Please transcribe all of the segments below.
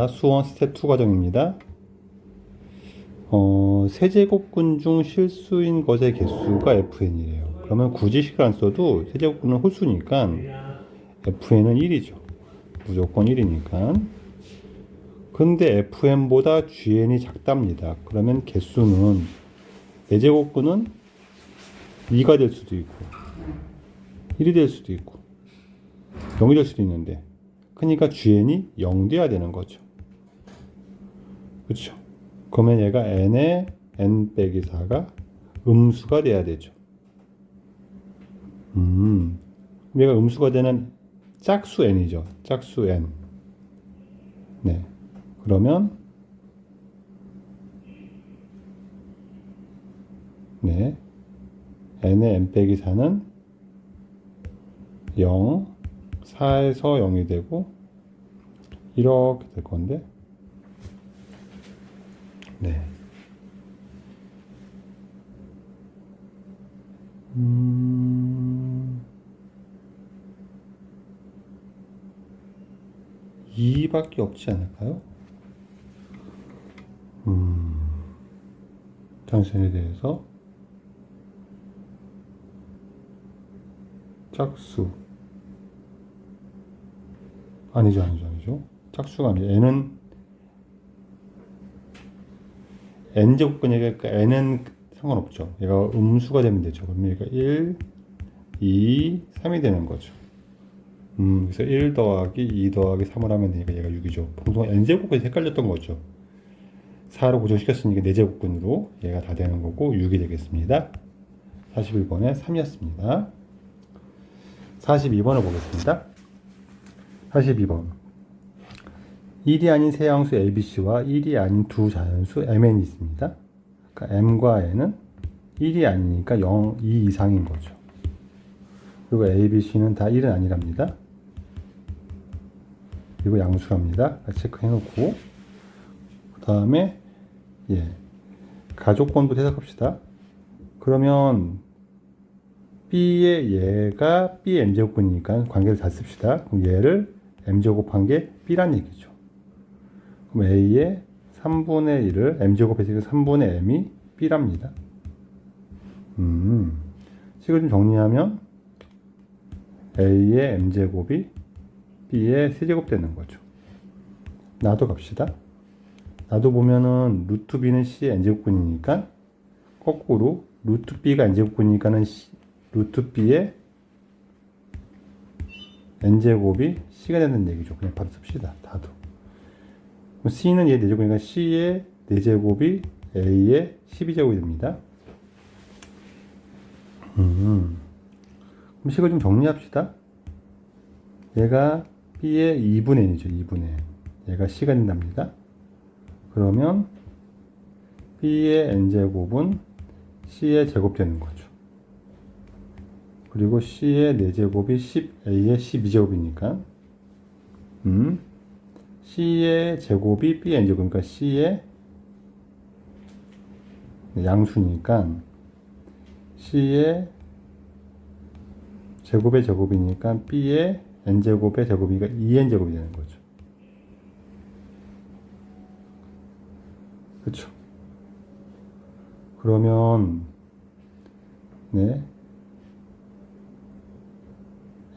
수원 스텝 2 과정입니다. 세제곱근 중 실수인 것의 개수가 fn이래요. 그러면 굳이 식을 안 써도 세제곱근은 홀수니까 fn은 1이죠. 무조건 1이니까. 근데 fn보다 gn이 작답니다. 그러면 개수는 내제곱근은 2가 될 수도 있고 1이 될 수도 있고 0이 될 수도 있는데, 그러니까 gn이 0 돼야 되는 거죠. 그렇죠? 그러면 얘가 n의 n 빼기 4가 음수가 돼야 되죠. 얘가 음수가 되는 짝수 n이죠. 짝수 n. 네. 그러면 네. n의 n 빼기 4는 0, 4에서 0이 되고 이렇게 될 건데, 네. 2밖에 없지 않을까요? 단순에 대해서 짝수 아니죠. 짝수가 아니죠. n은 n제곱근이니까 n은 상관없죠. 얘가 음수가 되면 되죠. 그럼 얘가 1, 2, 3이 되는 거죠. 그래서 1 더하기 2 더하기 3을 하면 되니까 얘가 6이죠. 보통 n제곱근이 헷갈렸던 거죠. 4로 고정시켰으니까 4제곱근으로 얘가 다 되는 거고 6이 되겠습니다. 41번에 3이었습니다. 42번을 보겠습니다. 42번. 1이 아닌 세 양수 ABC와 1이 아닌 두 자연수 MN이 있습니다. 그러니까 M과 N은 1이 아니니까 0, 2 이상인 거죠. 그리고 ABC는 다 1은 아니랍니다. 그리고 양수랍니다. 체크해 놓고, 그 다음에 가족번부터 해석합시다. 그러면 B의 얘가 B M제곱근이니까 관계를 잘 씁시다. 그럼 얘를 M제곱한 게 B란 얘기죠. 그럼 A의 3분의 1을 M제곱해서 3분의 M이 B랍니다. 식을 좀 정리하면 A의 M제곱이 B의 세제곱 되는 거죠. 나도 갑시다. 나도 보면은 루트 B는 C의 N제곱근이니까 거꾸로 루트 B가 N제곱근이니까는 루트 B의 N제곱이 C가 되는 얘기죠. 그냥 바로 씁시다. 다도. C는 얘 4제곱이니까 C의 4제곱이 A의 12제곱이 됩니다. 그럼 식을 좀 정리합시다. 얘가 B의 2분의 N이죠. 2분의 N. 얘가 C가 된답니다. 그러면 B의 N제곱은 C의 제곱 되는 거죠. 그리고 C의 4제곱이 A의 12제곱이니까 C의 제곱이 B의 N제곱, 그러니까 C의 양수니까 C의 제곱의 제곱이니까 B의 N제곱의 제곱이니까 2N제곱이 되는 거죠. 그렇죠? 그러면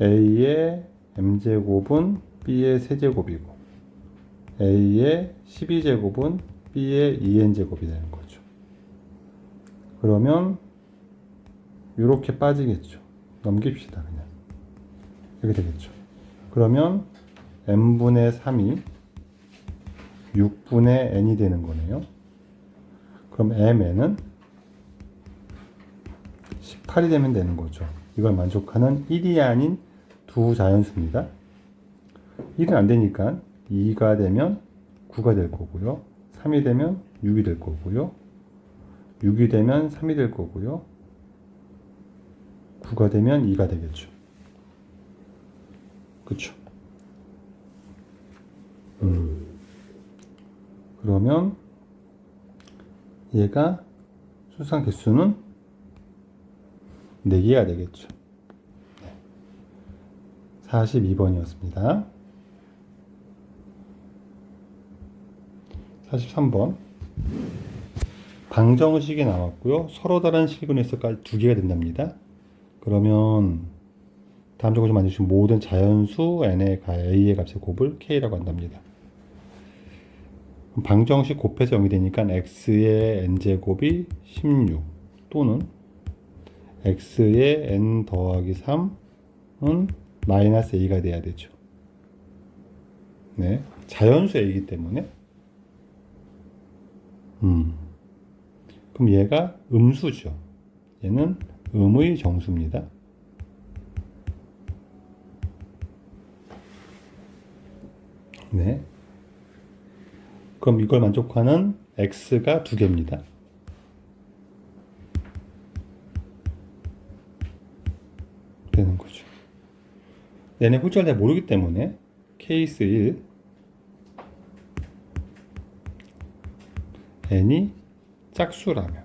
A의 M제곱은 B의 세제곱이고 A의 12제곱은 B의 2N제곱이 되는 거죠. 그러면 이렇게 빠지겠죠. 넘깁시다. 그냥 이렇게 되겠죠. 그러면 N분의 3이 6분의 N이 되는 거네요. 그럼 MN은 18이 되면 되는 거죠. 이걸 만족하는 1이 아닌 두 자연수입니다. 1은 안 되니까 2가 되면 9가 될 거고요. 3이 되면 6이 될 거고요. 6이 되면 3이 될 거고요. 9가 되면 2가 되겠죠. 그쵸? 그러면 얘가 수상 개수는 4개가 되겠죠. 42번이었습니다. 43번. 방정식이 나왔고요. 서로 다른 실근의 수가 두 개가 된답니다. 그러면 다음 적으로 만드신 모든 자연수 n의 a의 값의 곱을 k라고 한답니다. 방정식 곱해서 0이 되니까 x의 n제곱이 16 또는 x의 n 더하기 3은 마이너스 a가 돼야 되죠. 네, 자연수 a이기 때문에 그럼 얘가 음수죠. 얘는 음의 정수입니다. 네. 그럼 이걸 만족하는 x가 두 개입니다. 되는 거죠. 얘네 홀수를 잘 모르기 때문에 케이스 1 n이 짝수라면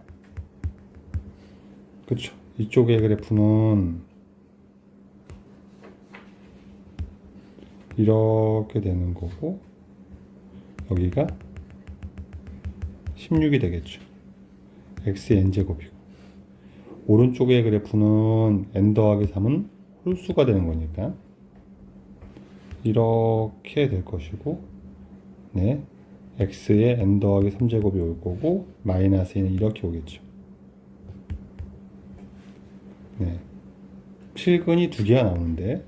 그렇죠. 이쪽의 그래프는 이렇게 되는 거고 여기가 16이 되겠죠. x의 n제곱이고 오른쪽의 그래프는 n 더하기 3은 홀수가 되는 거니까 이렇게 될 것이고 네, x의 n 더하기 3제곱이 올 거고 마이너스 2는 이렇게 오겠죠. 네, 실근이 두 개가 나오는데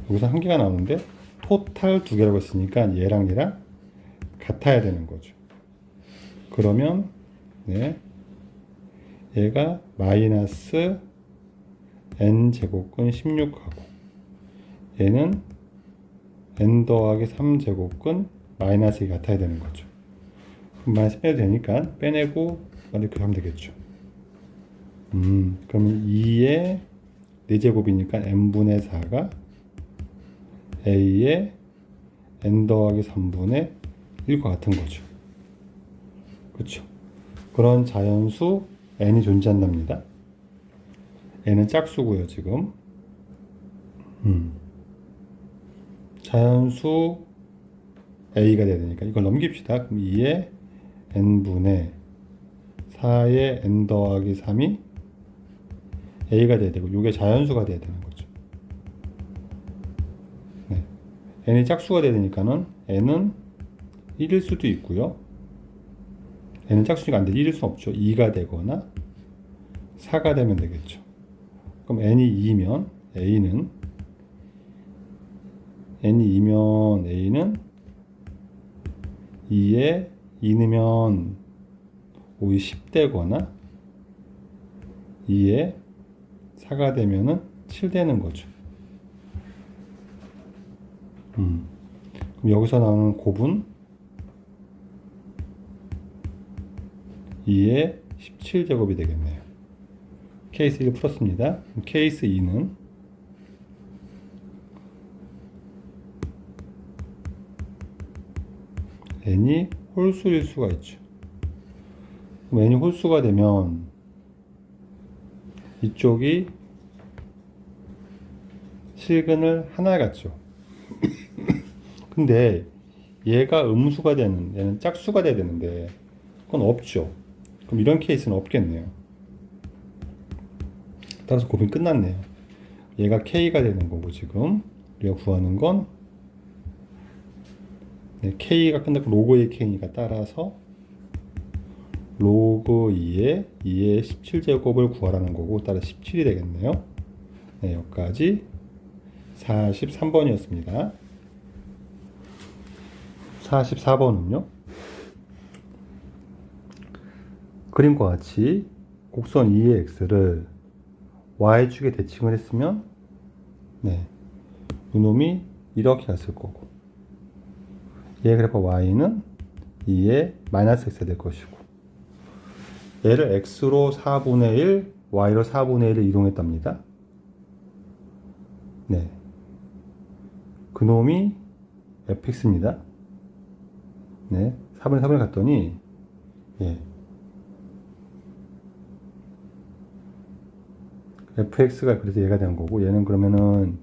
여기서 한 개가 나오는데 토탈 두 개라고 했으니까 얘랑 같아야 되는 거죠. 그러면 네, 얘가 마이너스 n 제곱근 16하고 얘는 n 더하기 3제곱근 마이너스 2 같아야 되는 거죠. 그럼 마이너스 빼도 되니까 빼내고 이렇게 하면 되겠죠. 그러면 2의 4제곱이니까 n분의 4가 a의 n 더하기 3분의 1과 같은 거죠. 그렇죠. 그런 자연수 n이 존재한답니다. n은 짝수고요, 지금. 자연수 a가 돼야 되니까 이걸 넘깁시다. 그럼 2의 n분의 4의 n 더하기 3이 a가 돼야 되고 이게 자연수가 돼야 되는 거죠. 네. n이 짝수가 돼야 되니까는 n은 1일 수도 있고요. n은 짝수니까 안 돼. 1일 수 없죠. 2가 되거나 4가 되면 되겠죠. 그럼 n이 2면 a는 2에 2 넣으면 5이 10 되거나 2에 4가 되면은 7 되는 거죠. 그럼 여기서 나오는 곱은 2에 17제곱이 되겠네요. 케이스 1 풀었습니다. 케이스 2는 n이 홀수일 수가 있죠. 그럼 n이 홀수가 되면 이쪽이 실근을 하나 같죠. 근데 얘가 음수가 되는, 얘는 짝수가 돼야 되는데 그건 없죠. 그럼 이런 케이스는 없겠네요. 따라서 고민 끝났네요. 얘가 k가 되는 거고 지금 우리가 구하는 건 네, k가 끝났고 로그의 k니까 따라서 로그 2의 17제곱을 구하라는 거고 따라 17이 되겠네요. 네, 여기까지 43번이었습니다. 44번은요. 그림과 같이 곡선 2의 x를 y축에 대칭을 했으면 네, 이놈이 이렇게 갔을 거고 얘 그래프 y는 2의 마이너스 x가 될 것이고 얘를 x로 4분의 1, y로 4분의 1을 이동했답니다. 네, 그놈이 fx입니다. 네, 4분의 3을 갔더니 예, fx가 그래서 얘가 된 거고 얘는 그러면은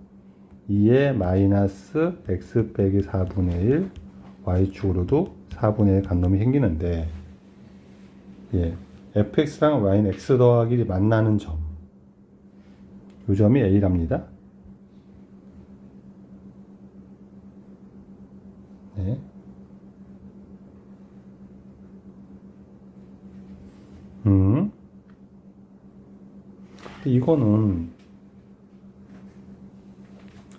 2의 마이너스 x 빼기 4분의 1 y축으로도 4분의 1 간놈이 생기는데, 예, fx랑 y는 x 더하기 1이 만나는 점, 이 점이 a랍니다. 네. 이거는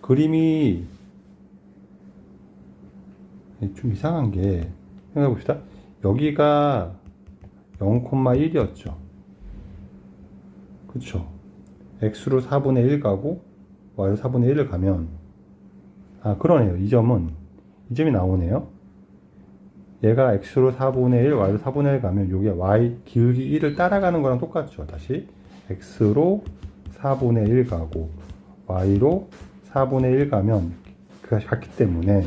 그림이 좀 이상한 게, 생각해 봅시다. 여기가 0,1이었죠. 그쵸? x로 4분의 1 가고 y로 4분의 1을 가면, 그러네요. 이 점이 나오네요. 얘가 x로 4분의 1, y로 4분의 1 가면 요게 y 기울기 1을 따라가는 거랑 똑같죠. 다시 x로 4분의 1 가고 y로 4분의 1 가면 그가 같기 때문에,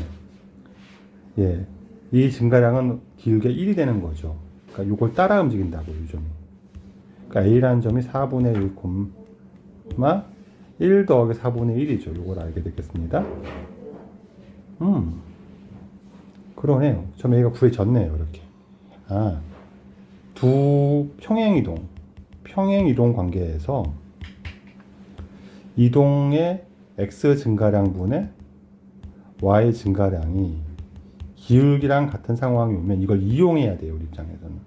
예, 이 증가량은 기울기가 1이 되는 거죠. 그러니까 요걸 따라 움직인다고, 이 점이. 그러니까 a라는 점이 4분의 1, 1 더하기 4분의 1이죠. 요걸 알게 되겠습니다. 그러네요. 점 A가 구해졌네요. 이렇게. 두 평행이동 관계에서 이동의 x 증가량분의 y 증가량이 기울기랑 같은 상황이 오면 이걸 이용해야 돼요. 우리 입장에서는.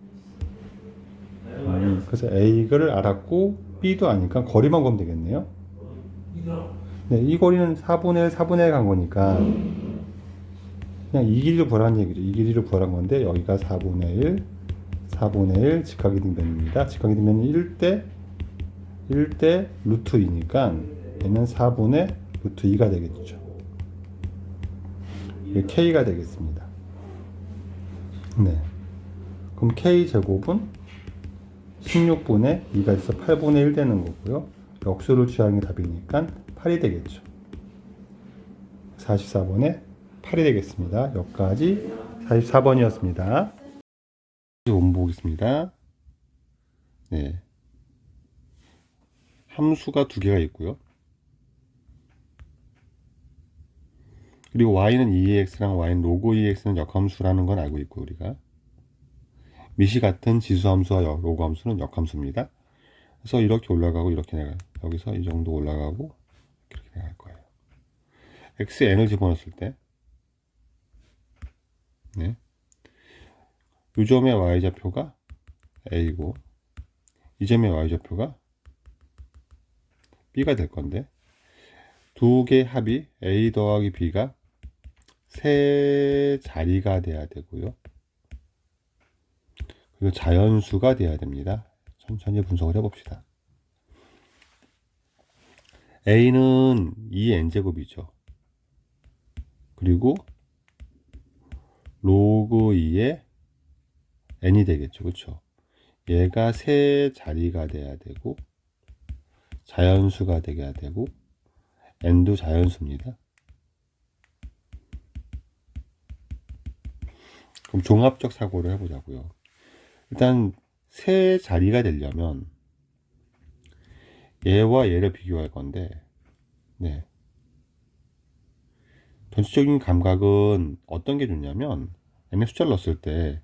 그래서 A를 알았고 B도 아니까 거리만 구하면 되겠네요. 네, 이 거리는 4분의 1, 4분의 1 간 거니까 그냥 이 길이를 구하라는 얘기죠. 이 길이를 구하라는 건데, 여기가 4분의 1, 4분의 1 직각이 등변입니다. 직각이 등변이 1대 루트 2니까 얘는 4분의 루트 2가 되겠죠. 이게 K가 되겠습니다. 네. 그럼 K 제곱은 16분의 2가 있어 8분의 1 되는 거고요. 역수를 취하는 게 답이니까 8이 되겠죠. 44번에 8이 되겠습니다. 여기까지 44번이었습니다. 원본 보겠습니다. 네. 함수가 두 개가 있고요. 그리고 y는 2x랑 y는 로그 2x는 역함수라는 건 알고 있고, 우리가 미시 같은 지수함수와 로그 함수는 역함수입니다. 그래서 이렇게 올라가고 이렇게 나가요. 여기서 이 정도 올라가고 이렇게 나갈 거예요. xn을 집어넣었을 때, 네, 이 점의 y좌표가 a고 이 점의 y좌표가 b가 될 건데, 두 개의 합이 a 더하기 b가 세 자리가 돼야 되고요. 그리고 자연수가 돼야 됩니다. 천천히 분석을 해봅시다. a는 2n제곱이죠. 그리고 로그 2의 n이 되겠죠. 그렇죠? 얘가 세 자리가 돼야 되고 자연수가 되게 되고 n도 자연수입니다. 그럼 종합적 사고를 해보자고요. 일단 세 자리가 되려면 얘와 얘를 비교할 건데, 네, 전체적인 감각은 어떤 게 좋냐면, n의 숫자를 넣었을 때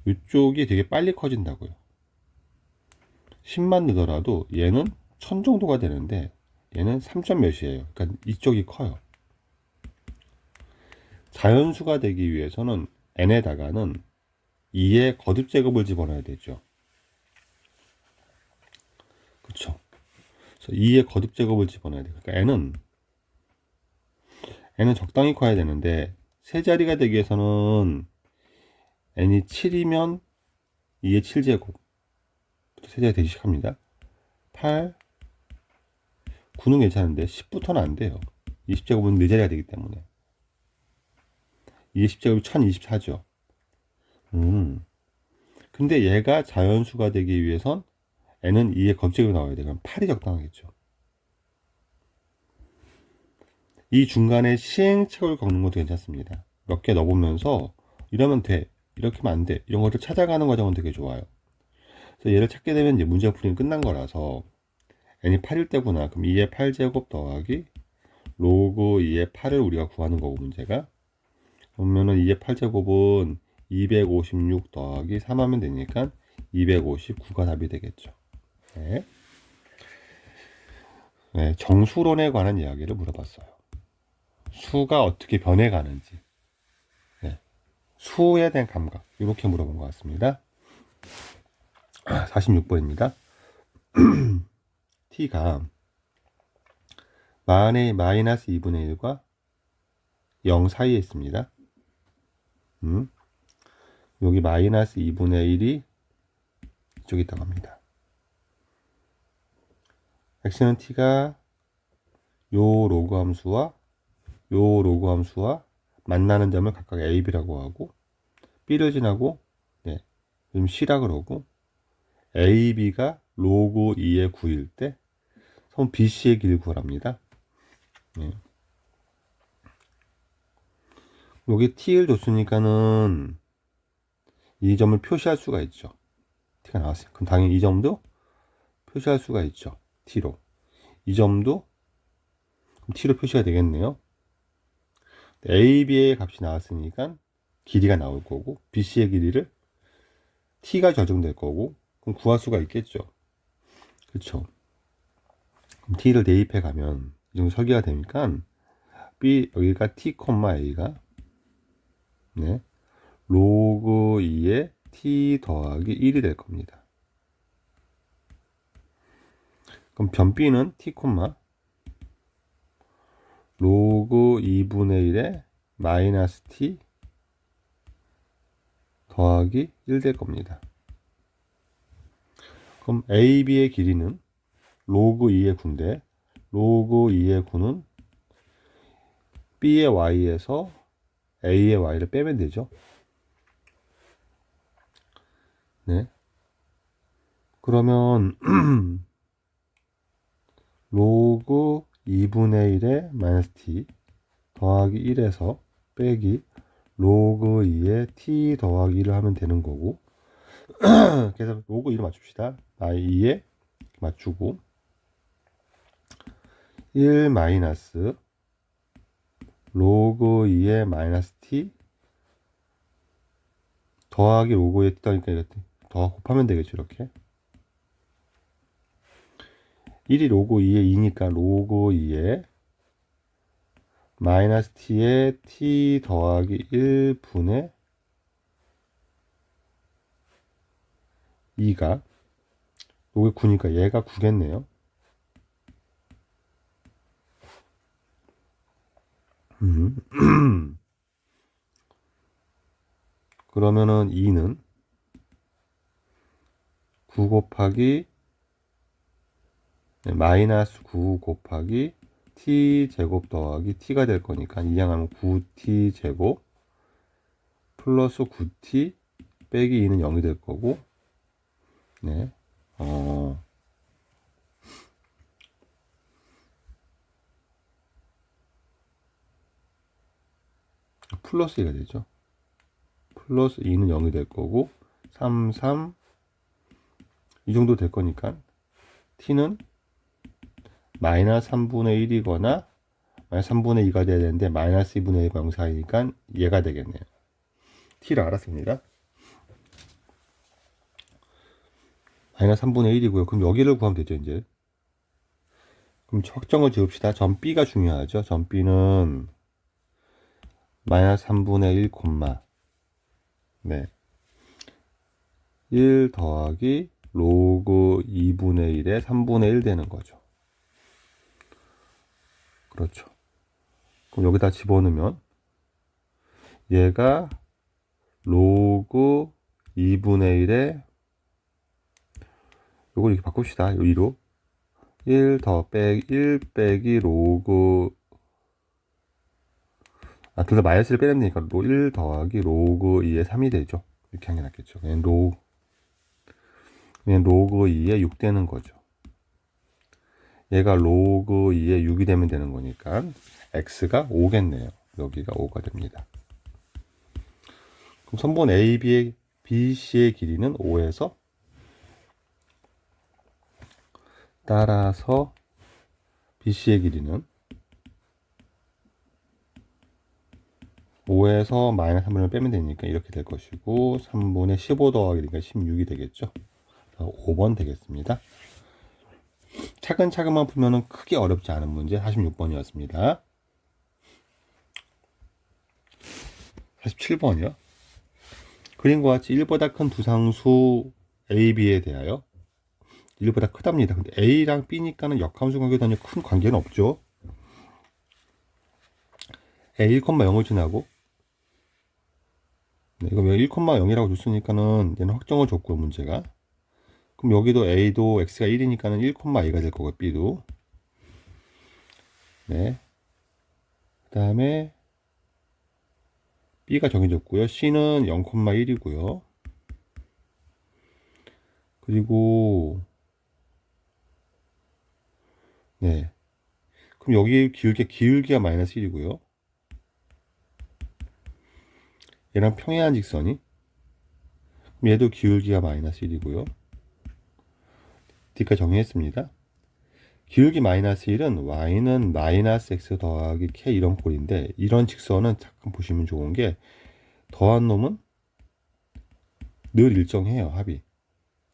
이쪽이 되게 빨리 커진다고요. 10만 넣더라도 얘는 1000 정도가 되는데 얘는 3점 몇이에요. 그러니까 이쪽이 커요. 자연수가 되기 위해서는 n에다가는 2의 거듭 제곱을 집어넣어야 되죠. 그쵸? 그래서 2의 거듭 제곱을 집어넣어야 돼요. 그러니까 n은 적당히 커야 되는데, 세 자리가 되기 위해서는 n이 7이면 2의 7제곱, 세 자리 되기 시작합니다. 8, 9는 괜찮은데 10부터는 안 돼요. 20제곱은 4자리가 되기 때문에. 2의 10제곱이 1024죠. 근데 얘가 자연수가 되기 위해선 n은 2의 거듭제곱이 나와야 돼요. 그럼 8이 적당하겠죠. 이 중간에 시행착오를 겪는 것도 괜찮습니다. 몇 개 넣어보면서 이러면 돼, 이렇게 하면 안 돼, 이런 것들 찾아가는 과정은 되게 좋아요. 그래서 얘를 찾게 되면 이제 문제 풀이는 끝난 거라서, n이 8일 때구나. 그럼 2의 8제곱 더하기 로그 2의 8을 우리가 구하는 거고, 문제가. 그러면은 이제 8제곱은 256 더하기 3 하면 되니까 259가 답이 되겠죠. 네. 네, 정수론에 관한 이야기를 물어봤어요. 수가 어떻게 변해가는지, 네, 수에 대한 감각, 이렇게 물어본 것 같습니다. 46번입니다. t가 마이너스 2분의 1과 0 사이에 있습니다. 여기 마이너스 2분의 1이 이쪽에 있다고 합니다. x는 t가 요 로그 함수와 요 로그 함수와 만나는 점을 각각 a, b라고 하고, b를 지나고, 네, 지금 c라 그러고, a, b가 로그 2의 9일 때 선 BC의 길이를 구하랍니다. 네. 여기 t를 줬으니까는 이 점을 표시할 수가 있죠. t가 나왔어요. 그럼 당연히 이 점도 표시할 수가 있죠. t로. 이 점도 t로 표시가 되겠네요. a, b의 값이 나왔으니까 길이가 나올 거고, bc의 길이를 t가 적용될 거고, 그럼 구할 수가 있겠죠. 그렇죠. 그럼 t를 대입해 가면 이 정도 설계가 되니까 b 여기가 t, a가 네, 로그 2의 t 더하기 1이 될 겁니다. 그럼 변 b는 t, 로그 2분의 1의 마이너스 t 더하기 1 될 겁니다. 그럼 a, b의 길이는 로그 2의 9인데 로그 2의 9는 b의 y에서 a의 y를 빼면 되죠. 네. 그러면 로그 2분의 1의 마이너스 t 더하기 1에서 빼기 로그 2의 t 더하기 1을 하면 되는 거고, 그래서 로그 2를 맞춥시다. 2에 맞추고 1 마이너스 로그 2의 마이너스 t 더하기 로그 2의 t 더하니까 이렇게 더 곱하면 되겠죠. 이렇게 1이 로그 2의 2니까 로그 2의 마이너스 t의 t 더하기 1분의 2가 로그 9니까 얘가 9겠네요. 그러면은 2는 9 곱하기 마이너스 9 곱하기 t 제곱 더하기 t가 될 거니까 이항하면 9t 제곱 플러스 9t 빼기 2는 0이 될 거고, 네, 플러스 2가 되죠. 플러스 2는 0이 될 거고 3, 3 이 정도 될 거니까 t는 마이너스 3분의 1이거나 마이너스 3분의 2가 돼야 되는데 마이너스 2분의 1과 0 사이니까 얘가 되겠네요. t를 알았습니다. 마이너스 3분의 1이고요. 그럼 여기를 구하면 되죠. 이제 그럼 확정을 지읍시다. 점 B가 중요하죠. 점 B는 마이너스 3분의 1, 네, 1 더하기 로그 2분의 1에 3분의 1 되는 거죠. 그렇죠. 그럼 여기다 집어넣으면 얘가 로그 2분의 1에 요걸 이렇게 바꿉시다. 2로 1 빼기 로그 둘 다 마이너스를 빼면 되니까 1 더하기 로그 2의 3이 되죠. 이렇게 하는 게 낫겠죠. 그냥 로그 2의 6 되는 거죠. 얘가 로그 2의 6이 되면 되는 거니까 x가 5겠네요. 여기가 5가 됩니다. 그럼 선분 BC의 길이는 5에서 따라서 BC의 길이는 5에서 마이너스 3분을 빼면 되니까 이렇게 될 것이고 3분의 15 더하기니까 16이 되겠죠. 5번 되겠습니다. 차근차근만 풀면 크게 어렵지 않은 문제 46번이었습니다. 47번이요. 그림과 같이 1보다 큰 두 상수 A, B에 대하여 1보다 크답니다. 근데 A랑 B니까는 역함수 관계도 전혀 큰 관계는 없죠. A 1,0을 지나고 이거 왜 1,0이라고 줬으니까는 얘는 확정을 줬고 문제가 그럼 여기도 A도 X가 1이니까는 1,2가 될 거고 B도 네. 그 다음에 B가 정해졌고요. C는 0,1이고요. 그리고 네. 그럼 여기 기울기가 마이너스 1이고요. 얘랑 평행한 직선이 그럼 얘도 기울기가 마이너스 1이고요. D가 정의했습니다. 기울기 마이너스 1은 y는 마이너스 x 더하기 k 이런 꼴인데 이런 직선은 잠깐 보시면 좋은 게 더한 놈은 늘 일정해요. 합이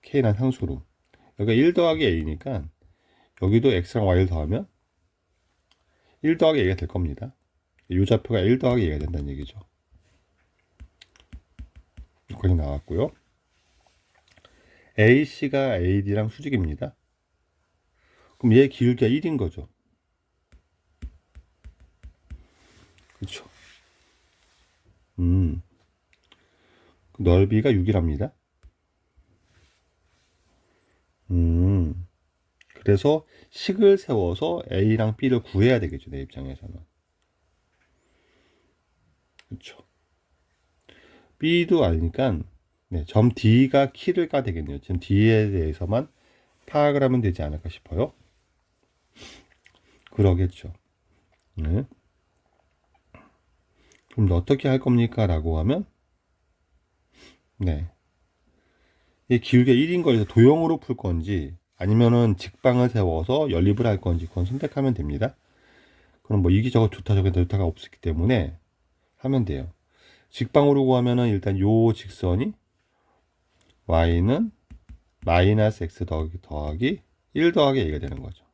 k란 상수로 여기가 1 더하기 a니까 여기도 x랑 y를 더하면 1 더하기 a가 될 겁니다. 이 좌표가 1 더하기 a가 된다는 얘기죠. 여기까지 나왔고요. AC가 AD랑 수직입니다. 그럼 얘 기울기가 1인 거죠. 그렇죠. 넓이가 6이랍니다. 그래서 식을 세워서 A랑 B를 구해야 되겠죠. 내 입장에서는. 그렇죠. B도 아니까 네, 점 D가 키를 까 되겠네요. 지금 D에 대해서만 파악을 하면 되지 않을까 싶어요. 그러겠죠. 네. 그럼 어떻게 할 겁니까? 라고 하면 네. 이 기울기가 1인 걸 도형으로 풀 건지 아니면은 직방을 세워서 연립을 할 건지 그건 선택하면 됩니다. 그럼 뭐 이기저기 좋다 저기 좋다가 없었기 때문에 하면 돼요. 직방으로 구하면은 일단 요 직선이 y는 마이너스 x 더하기 1 더하기 a가 되는 거죠.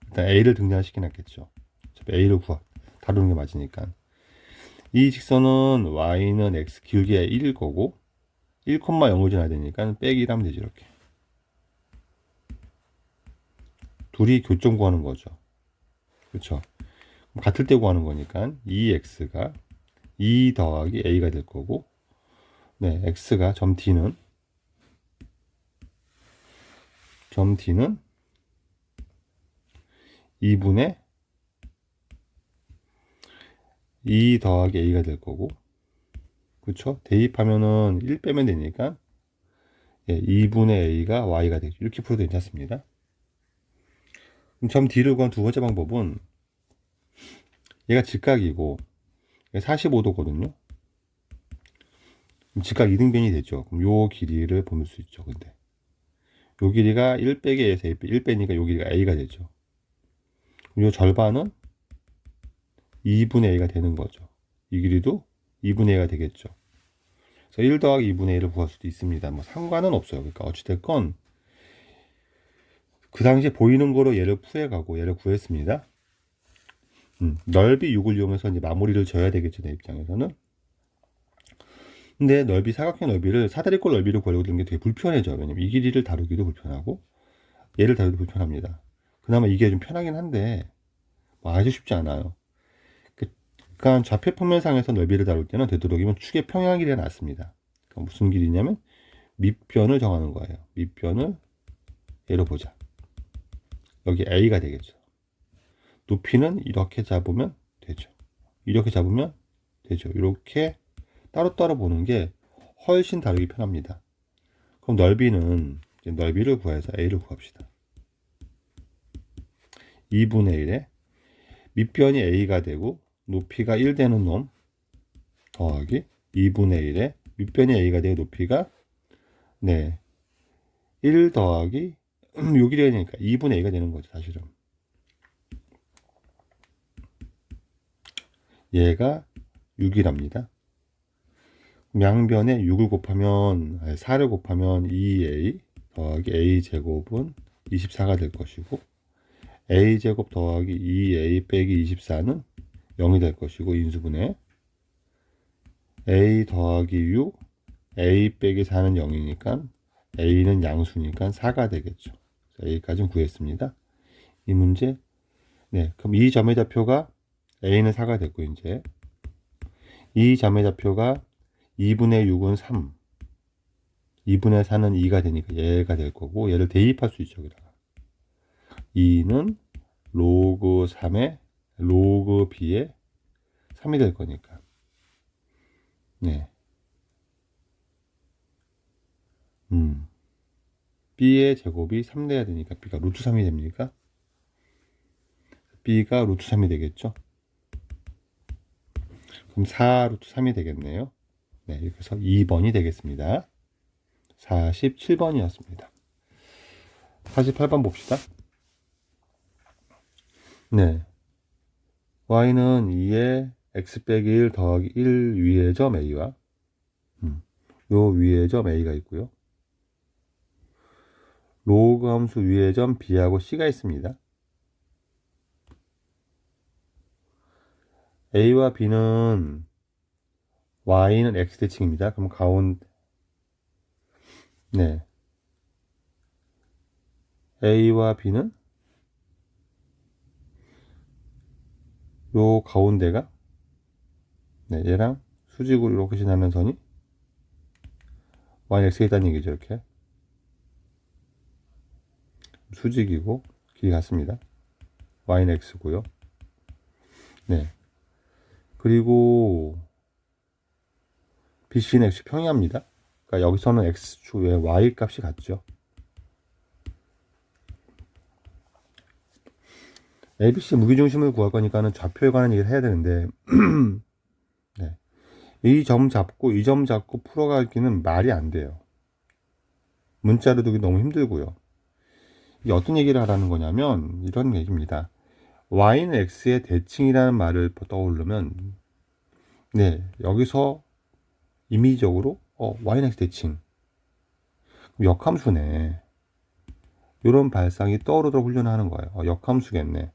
일단 a를 등장시켜 놨겠죠. a를 다루는 게 맞으니까. 이 직선은 y는 x 기울기가 1일 거고 1,0을 지나야 되니까 빼기 1하면 되죠. 이렇게 둘이 교점 구하는 거죠. 그렇죠. 같을 때 구하는 거니까 2x가 2 더하기 a가 될 거고 네, x가 점 D는 2분의 2 더하기 a가 될 거고 그렇죠? 대입하면은 1 빼면 되니까 예, 2분의 a가 y가 되죠. 이렇게 풀어도 괜찮습니다. 그럼 점 D를 구한 두 번째 방법은 얘가 직각이고 45도거든요. 직각 이등변이 되죠. 그럼 요 길이를 보낼 수 있죠. 근데 요 길이가 1 빼기 a에서 1 빼니까 요 길이가 a가 되죠. 요 절반은 2분의 a가 되는 거죠. 이 길이도 2분의 a가 되겠죠. 그래서 1 더하기 2분의 1을 구할 수도 있습니다. 뭐 상관은 없어요. 그러니까 어찌됐건 그 당시에 보이는 거로 얘를 풀어가고 얘를 구했습니다. 넓이 6을 이용해서 이제 마무리를 져야 되겠죠. 내 입장에서는. 근데 사각형 넓이를 사다리꼴 넓이를 구하려고 드는 게 되게 불편해져. 왜냐면 이 길이를 다루기도 불편하고 얘를 다루기도 불편합니다. 그나마 이게 좀 편하긴 한데 뭐 아주 쉽지 않아요. 그러니까 좌표 평면상에서 넓이를 다룰 때는 되도록이면 축의 평행 길이가 낫습니다. 그러니까 무슨 길이냐면 밑변을 정하는 거예요. 밑변을 얘로 보자. 여기 a가 되겠죠. 높이는 이렇게 잡으면 되죠. 이렇게 잡으면 되죠. 이렇게 따로따로 보는 게 훨씬 다루기 편합니다. 그럼 넓이를 구해서 a를 구합시다. 2분의 1에 밑변이 a가 되고 높이가 1 되는 놈 더하기 2분의 1에 밑변이 a가 되고 높이가 네 1 더하기 요 길이니까 2분의 a가 되는 거죠. 사실은 얘가 6이랍니다. 양변에 6을 곱하면 4를 곱하면 2a 더하기 a 제곱은 24가 될 것이고, a 제곱 더하기 2a 빼기 24는 0이 될 것이고, 인수분해 a 더하기 6 a 빼기 4는 0이니까 a는 양수니까 4가 되겠죠. a까지는 구했습니다. 이 문제. 네, 그럼 이 점의 좌표가 a는 4가 됐고, 이제 이 점의 좌표가 2분의 6은 3, 2분의 4는 2가 되니까 얘가 될 거고, 얘를 대입할 수 있죠. 여기다가 2는 로그 3에 로그 b에 3이 될 거니까. 네. b의 제곱이 3 돼야 되니까 b가 루트 3이 됩니까? b가 루트 3이 되겠죠. 그럼 4 루트 3이 되겠네요. 네, 이렇게 해서 2번이 되겠습니다. 47번이었습니다. 48번 봅시다. 네. y는 2에 x 빼기 1 더하기 1 위의 점 a와 요 위의 점 a가 있고요. 로그 함수 위의 점 b하고 c가 있습니다. a와 b는 y는 x 대칭입니다. 그럼 가운데 네. a와 b는 요 가운데가 네, 얘랑 수직으로 이렇게 지나는 선이 y는 x에 있다는 얘기죠. 이렇게 수직이고 길이 같습니다. y는 x고요. 네. 그리고 BC는 x 평이합니다. 그러니까 여기서는 x축에 y 값이 같죠. ABC 무게중심을 구할 거니까는 좌표에 관한 얘기를 해야 되는데 네. 이 점 잡고 이 점 잡고 풀어가기는 말이 안 돼요. 문자로 두기 너무 힘들고요. 이게 어떤 얘기를 하라는 거냐면 이런 얘기입니다. y는 x의 대칭이라는 말을 떠오르면 네, 여기서 임의적으로 y는 x 대칭 역함수네, 이런 발상이 떠오르도록 훈련하는 거예요. 역함수겠네.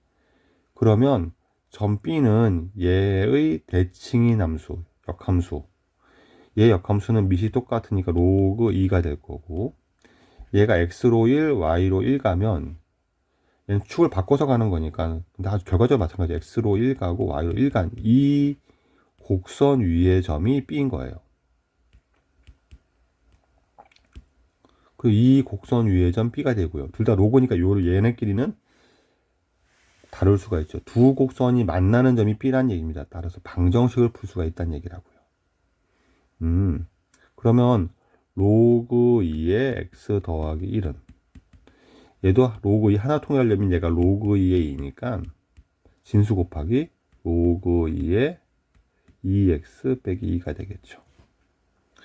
그러면 점 B는 얘의 대칭인 함수, 역함수. 얘 역함수는 밑이 똑같으니까 로그 2가 될 거고, 얘가 x로 1, y로 1 가면 얘는 축을 바꿔서 가는 거니까, 근데 아주 결과적으로 마찬가지. x로 1 가고 y로 1 간 이 곡선 위의 점이 B인 거예요. 그 이 곡선 위의 점 B가 되고요. 둘 다 로그니까 얘네끼리는 다룰 수가 있죠. 두 곡선이 만나는 점이 B라는 얘기입니다. 따라서 방정식을 풀 수가 있다는 얘기라고요. 그러면 로그 2의 x 더하기 1은 얘도 로그 2 하나 통일하려면 얘가 로그 2의 2니까 진수 곱하기 로그 2의 2x 빼기 2가 되겠죠.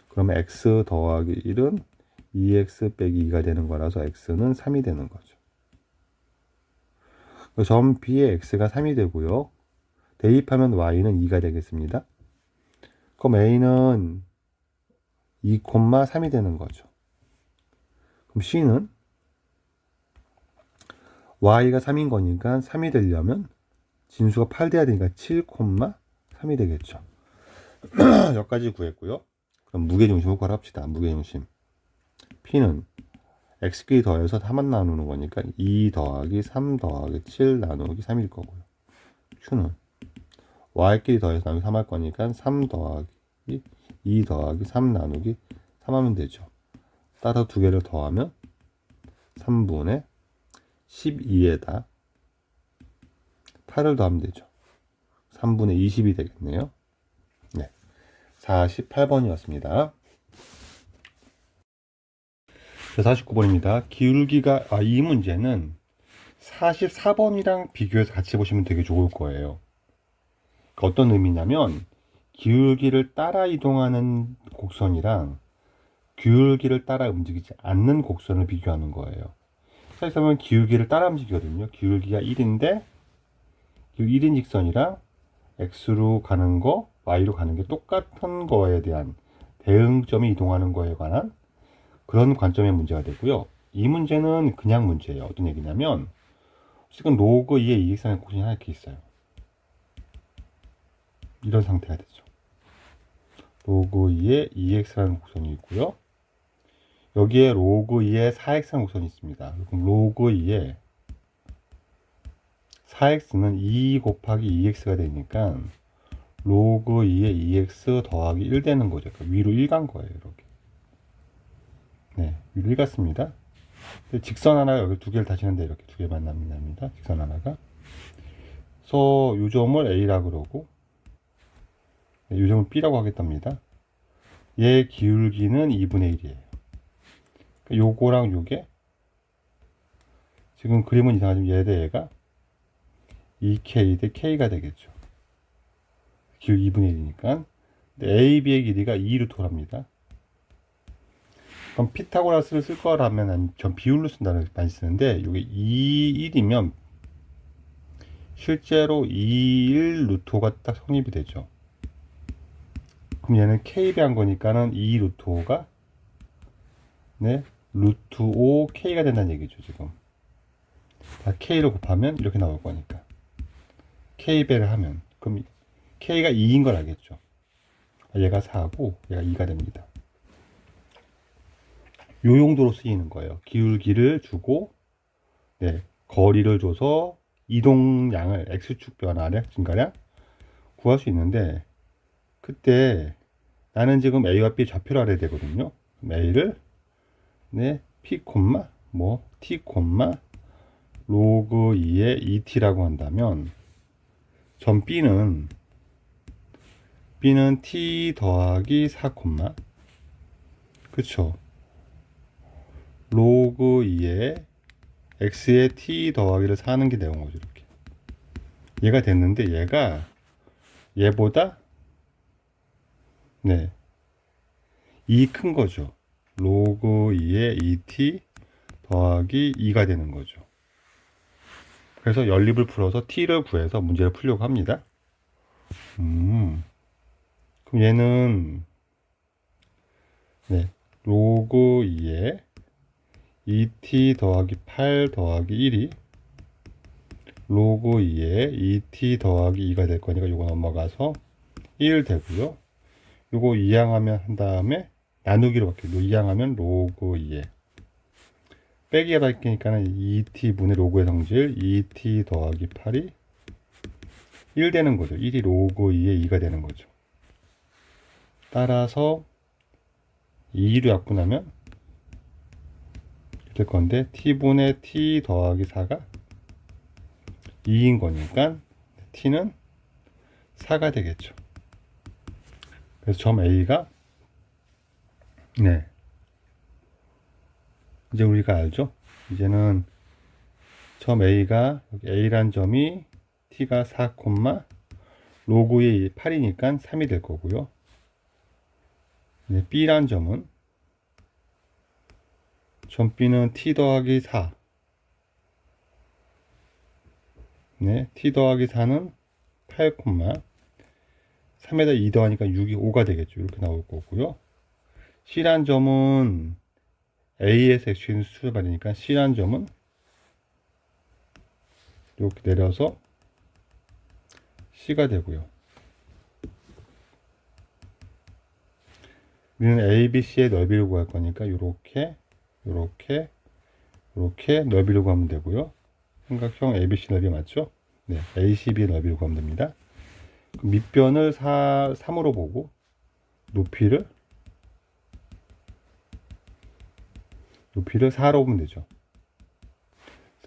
그러면 x 더하기 1은 2x 빼기 2가 되는 거라서 x는 3이 되는 거죠. 점 B의 x가 3이 되고요. 대입하면 y는 2가 되겠습니다. 그럼 a는 2,3이 되는 거죠. 그럼 c는 y가 3인 거니까 3이 되려면 진수가 8 돼야 되니까 7,3이 되겠죠. 여기까지 구했고요. 그럼 무게중심을 구합시다. 무게중심. P는 x끼리 더해서 3만 나누는 거니까 2 더하기 3 더하기 7 나누기 3일 거고요. Q는 y끼리 더해서 나누기 3 할 거니까 3 더하기 2 더하기 3 나누기 3 하면 되죠. 따라서 두 개를 더하면 3분의 12에다 8을 더하면 되죠. 3분의 20이 되겠네요. 네, 48번이었습니다. 49번입니다. 기울기가 이 문제는 44번이랑 비교해서 같이 보시면 되게 좋을 거예요. 어떤 의미냐면 기울기를 따라 이동하는 곡선이랑 기울기를 따라 움직이지 않는 곡선을 비교하는 거예요. 사실 보면 기울기를 따라 움직이거든요. 기울기가 1인데 1인 직선이랑 x로 가는 거 y로 가는 게 똑같은 거에 대한 대응점이 이동하는 거에 관한 그런 관점의 문제가 되고요. 이 문제는 그냥 문제예요. 어떤 얘기냐면 지금 로그 2의 EX라는 곡선이 하나 이렇게 있어요. 이런 상태가 되죠. 로그 2의 EX라는 곡선이 있고요. 여기에 로그 2의 4X라는 곡선이 있습니다. 그럼 로그 2의 4X는 2 곱하기 2X가 되니까 로그 2의 2X 더하기 1 되는 거죠. 그러니까 위로 1 간 거예요. 이렇게. 네, 위로 1 갔습니다. 직선 하나가 여기 두 개를 다시는데 이렇게 두 개 만납니다. 직선 하나가. 그래서 이 점을 A라고 그러고 이 점을 B라고 하겠답니다. 얘 기울기는 2분의 1이에요. 요거랑 요게 지금 그림은 이상하지만 얘 대 얘가 2K 대 K가 되겠죠. 기울기 2분의 1이니까. A, B의 길이가 2루토랍니다. 그럼 피타고라스를 쓸 거라면 전 비율로 쓴다는 많이 쓰는데 이게 2, 1이면 실제로 2, 1 루토가 딱 성립이 되죠. 그럼 얘는 K배한 거니까는 2 루토가 네, 루트 5 K가 된다는 얘기죠. 지금 다 K로 곱하면 이렇게 나올 거니까 K배를 하면 그럼 K가 2인 걸 알겠죠. 얘가 4고 얘가 2가 됩니다. 요 용도로 쓰이는 거예요. 기울기를 주고 네, 거리를 줘서 이동량을 X축 변화량 증가량 구할 수 있는데 그때 나는 지금 A와 B 좌표를 알아야 되거든요. A를 네, P, T, 로그 2의 2T라고 한다면 점 B는 T 더하기 4, 그쵸? 로그 2의 X의 T 더하기를 4하는 게 되는 거죠. 이렇게. 얘가 됐는데 얘가 얘보다 네, 2 큰 거죠. 로그 2의 2t 더하기 2가 되는 거죠. 그래서 연립을 풀어서 t를 구해서 문제를 풀려고 합니다. 그럼 얘는 네, 로그 2의 2t 더하기 8 더하기 1이 로그 2의 2t 더하기 2가 될 거니까 이거 넘어가서 1 되고요. 요거 이항하면 한 다음에 나누기로 바뀌고 이항하면 로그 2에 빼기가 바뀌니까는 2t분의 로그의 성질 2t 더하기 8이 1 되는 거죠. 1이 로그 2의 2가 되는 거죠. 따라서 2로 약분하면 될 건데 t분의 t 더하기 4가 2인 거니까 t는 4가 되겠죠. 그래서 점 A가 네, 이제 우리가 알죠? 이제는 점 A가 여기 A란 점이 T가 4, 로그의 8이니까 3이 될 거고요. 네, B란 점은 점 B는 T 더하기 4 네, T 더하기 4는 8, 3에다 2 더하니까 6이 5가 되겠죠. 이렇게 나올 거고요. C란 점은 A에서 X는 수열받으니까 C란 점은 이렇게 내려서 C가 되고요. 우리는 ABC의 넓이를 구할 거니까 이렇게 넓이를 구하면 되고요. 삼각형 ABC 넓이 맞죠? 네, ACB의 넓이를 구하면 됩니다. 밑변을 3으로 보고 높이를 4로 보면 되죠.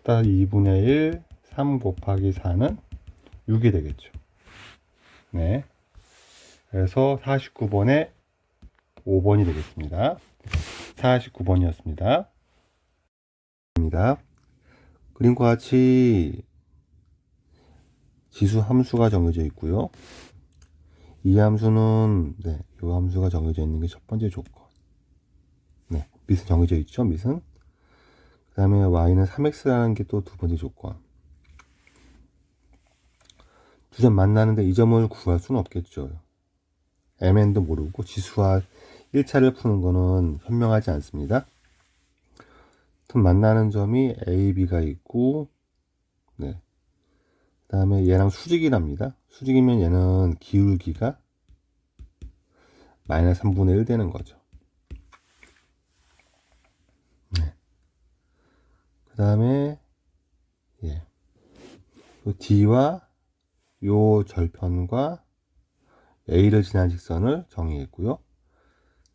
따라서 2분의 1, 3 곱하기 4는 6이 되겠죠. 네. 그래서 49번에 5번이 되겠습니다. 49번이었습니다. 그림과 같이 지수 함수가 정해져 있고요. 이 함수는 네, 이 함수가 정해져 있는 게 첫 번째 조건. 네, 밑은 정해져 있죠. 밑은. 그 다음에 y는 3x라는 게 또 두 번째 조건. 두 점 만나는데 이 점을 구할 수는 없겠죠. mn도 모르고 지수와 1차를 푸는 거는 현명하지 않습니다. 만나는 점이 a, b가 있고, 네. 그 다음에 얘랑 수직이랍니다. 수직이면 얘는 기울기가 마이너스 3분의 1 되는 거죠. 네. 그 다음에 예. D와 요 절편과 A를 지난 직선을 정의했고요.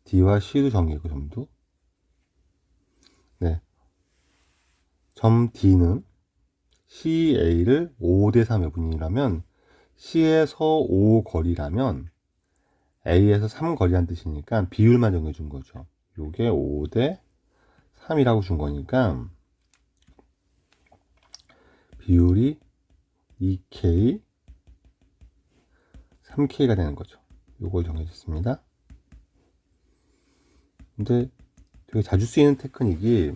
D와 C도 정의했고, 점도. 네. 점 D는 CA를 5대 3의 분이라면 C에서 5 거리라면 A에서 3 거리란 뜻이니까 비율만 정해준 거죠. 요게 5대 3이라고 준 거니까 비율이 2K, 3K가 되는 거죠. 요걸 정해줬습니다. 근데 되게 자주 쓰이는 테크닉이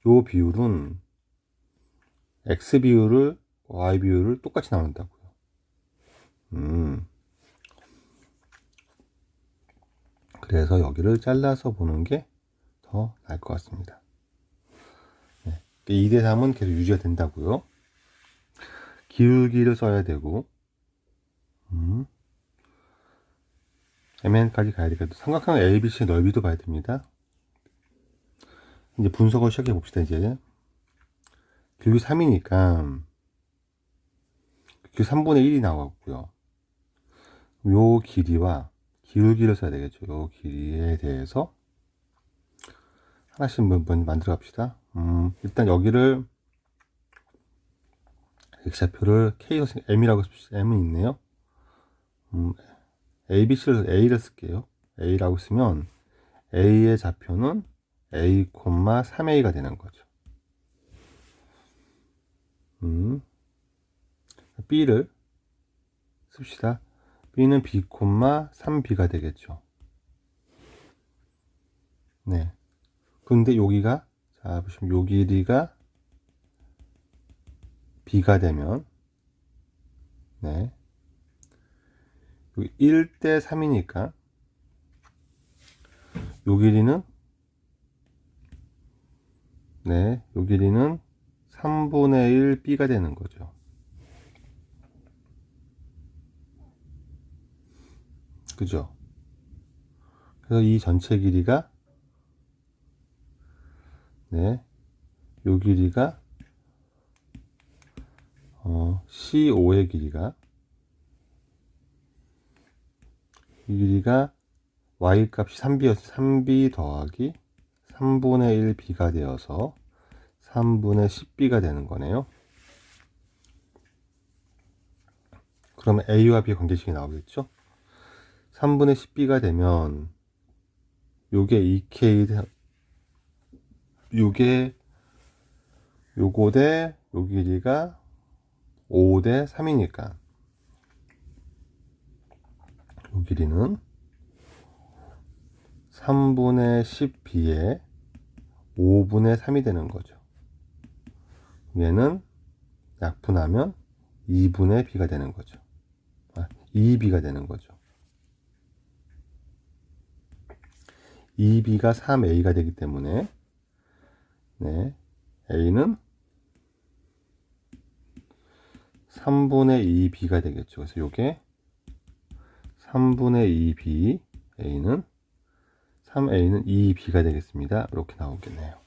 요 비율은 X 비율을 Y 비율을 똑같이 나눈다고요. 그래서 여기를 잘라서 보는 게 더 나을 것 같습니다. 네. 2대 3은 계속 유지가 된다고요. 기울기를 써야 되고, MN까지 가야 되겠다. 삼각형 ABC 넓이도 봐야 됩니다. 이제 분석을 시작해 봅시다. 이제 기울기 3이니까 기울기 3분의 1이 나왔고요. 요 길이와 기울기를 써야 되겠죠. 요 길이에 대해서 하나씩 먼저 만들어 갑시다. 일단 여기를 X좌표를 K로 M이라고 씁시다. M은 있네요. ABC를 A를 쓸게요. A라고 쓰면 A의 좌표는 A, 3A가 되는 거죠. B를 씁시다. B는 B, 3B가 되겠죠. 네. 근데 여기가, 자, 보시면 요 길이가 B가 되면, 네. 여기 1대 3이니까, 요 길이는, 네. 요 길이는 3분의 1 B가 되는 거죠. 그죠? 그래서 이 전체 길이가, 네. 요 길이가, C5의 길이가, 이 길이가 y 값이 3b여서 3b 더하기 3분의 1 b가 되어서 3분의 10b가 되는 거네요. 그러면 a와 b 관계식이 나오겠죠? 3분의 10b가 되면 요게 2k, 요게 요거 대 요 길이가 5대 3이니까 요 길이는 3분의 10b에 5분의 3이 되는 거죠. 얘는 약분하면 2분의 b가 되는 거죠. 2b가 되는 거죠. 2b가 3a가 되기 때문에, 네, a는 3분의 2b가 되겠죠. 그래서 요게 3분의 2b, a는 3a는 2b가 되겠습니다. 이렇게 나오겠네요.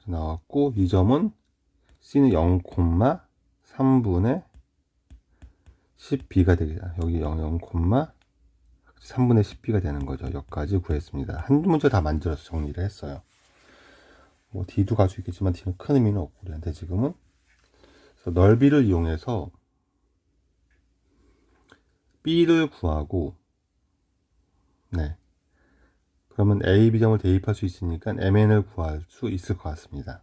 나왔고, 이 점은 c는 0,3분의 10b가 되겠다. 여기 0,3분의 10b가 되는 거죠. 여기까지 구했습니다. 한 문제 다 만들어서 정리를 했어요. 뭐 D도 가지고 있겠지만 D는 큰 의미는 없고 우리한테 지금은. 그래서 넓이를 이용해서 B를 구하고, 네. 그러면 A, B점을 대입할 수 있으니까 MN을 구할 수 있을 것 같습니다.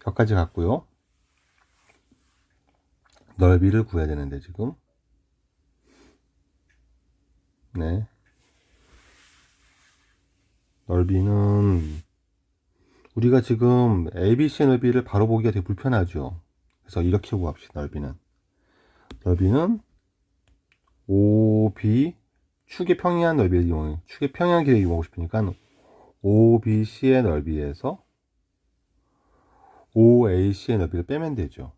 여기까지 갔고요. 넓이를 구해야 되는데 지금, 네. 넓이는 우리가 지금 ABC의 넓이를 바로 보기가 되게 불편하죠. 그래서 이렇게 구합시다. 넓이는 OB 축의 평이한 넓이를 이용해 축의 평이한 길이를 이용하고 싶으니까 OBC의 넓이에서 OAC의 넓이를 빼면 되죠.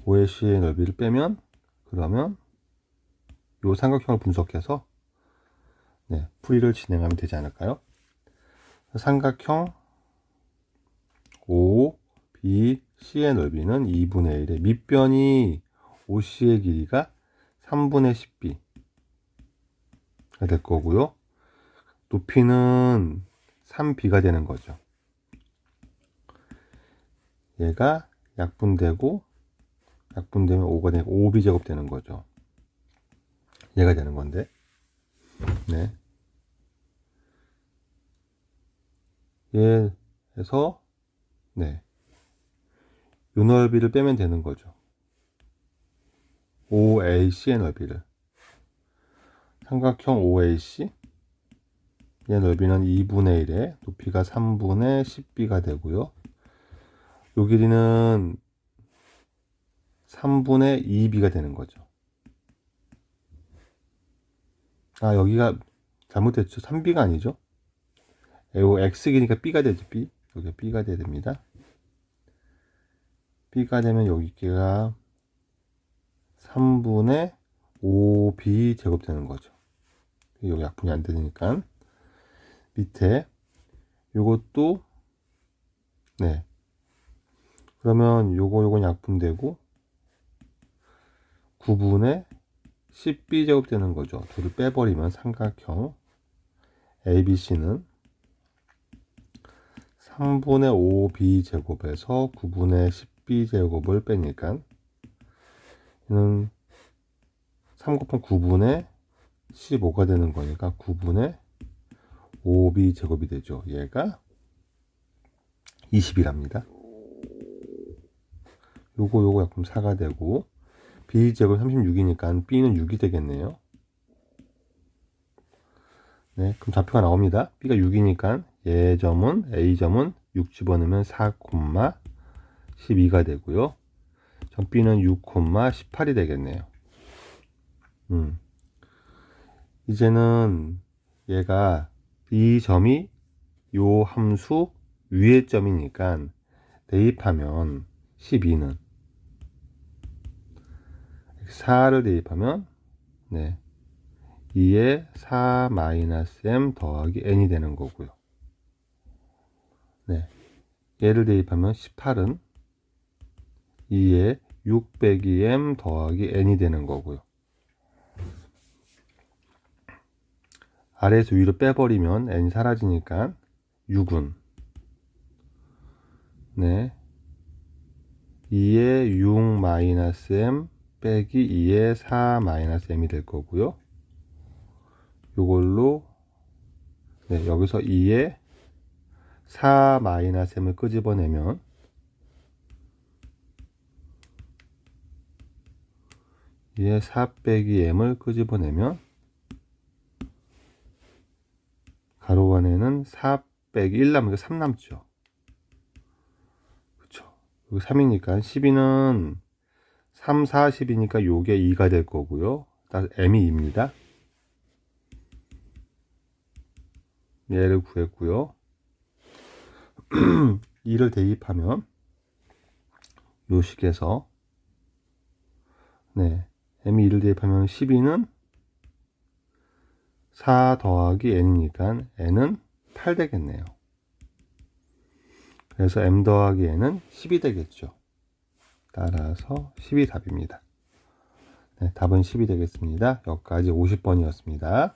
OAC의 넓이를 빼면 그러면 이 삼각형을 분석해서 풀이를 진행하면 되지 않을까요? 삼각형 OBC의 넓이는 2분의 1에 밑변이 OC의 길이가 3분의 10b가 될 거고요. 높이는 3b가 되는 거죠. 얘가 약분되면 5가 되니까 5b제곱 되는 거죠. 얘가 되는 건데. 네. 얘에서 요 넓이를 빼면 되는 거죠. OAC의 넓이를. 삼각형 OAC 얘 넓이는 2분의 1에 높이가 3분의 10b가 되고요. 요 길이는 3분의 2b가 되는 거죠. 아, 여기가 잘못됐죠. 3b가 아니죠. 요 x기니까 b가 되죠. b. 여기가 b가 돼야 됩니다. b가 되면 여기가 3분의 5b 제곱 되는 거죠. 여기 약분이 안 되니까 밑에 요것도 그러면 요건 약분되고 9분의 10b 제곱 되는 거죠. 둘을 빼버리면 삼각형 ABC는 3분의 5b 제곱에서 9분의 10b 제곱을 빼니까 얘는 3 곱하면 9분의 15가 되는 거니까 9분의 5b 제곱이 되죠. 얘가 20이랍니다. 요거 약분 4가 되고 b 제곱 36이니까 b는 6이 되겠네요. 네, 그럼 좌표가 나옵니다. b가 6이니까 얘점은 a점은 6 집어넣으면 4, 12가 되고요. 점 b는 6, 18이 되겠네요. 이제는 얘가 이 점이 요 함수 위의 점이니까 대입하면 12는 4를 대입하면 2에 4-m 더하기 n이 되는 거고요. 얘를 대입하면 18은 2에 6 빼기 m 더하기 n이 되는 거고요. 아래에서 위로 빼버리면 n이 사라지니까 6은 2에 6-m 빼기 2에 4-m이 될 거고요. 요걸로 여기서 2에 4-m을 끄집어내면 2에 4 빼기 m을 끄집어내면 가로 안에는 4 빼기 1 남으니까 3 남죠. 그쵸. 여기 3이니까 12는 3, 4, 10이니까 요게 2가 될 거고요. 따라서 m이 2입니다. 얘를 구했고요. 2를 대입하면 요 식에서 m이 2를 대입하면 12는 4 더하기 n이니까 n은 8 되겠네요. 그래서 m 더하기 n은 10이 되겠죠. 따라서 10이 답입니다. 답은 10이 되겠습니다. 여기까지 50번이었습니다.